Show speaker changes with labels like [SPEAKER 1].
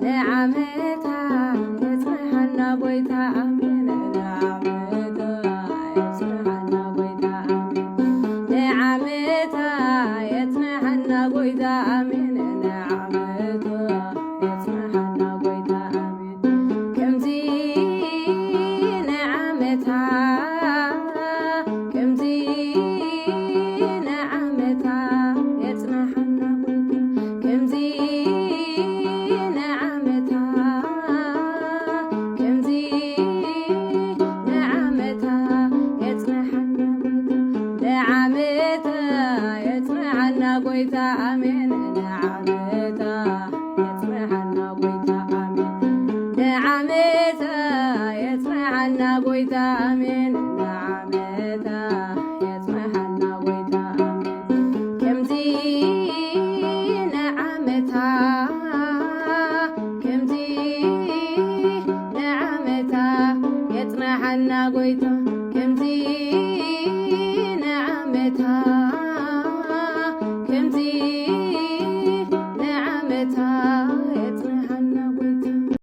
[SPEAKER 1] ንዓመታ የጽንሐና ጐይታ ኣሜን ንዓመታ የጽንሐና ጐይታ ኣሜን ንዓመታ የጽንሐና ጐይታ ኣሜን ንዓመታ የጽንሐና ጐይታ ኣሜን ከምዚ ንዓመታ ከምዚ ንዓመታ የጽንሐና ጐይታ ከምዚ ንዓመታ ከምዚ ንዓመታ የጽንሐና ጐይታ ንዓመታ የጽንሐና ጐይታ ኣሜን ንዓመታ የጽንሐና ጐይታ ኣሜን ንዓመታ የጽንሐና ጐይታ ኣሜን ንዓመታ የጽንሐና ጐይታ ኣሜን ከምዚ ንዓመታ ከምዚ ንዓመታ የጽንሐና ጐይታ ከምዚ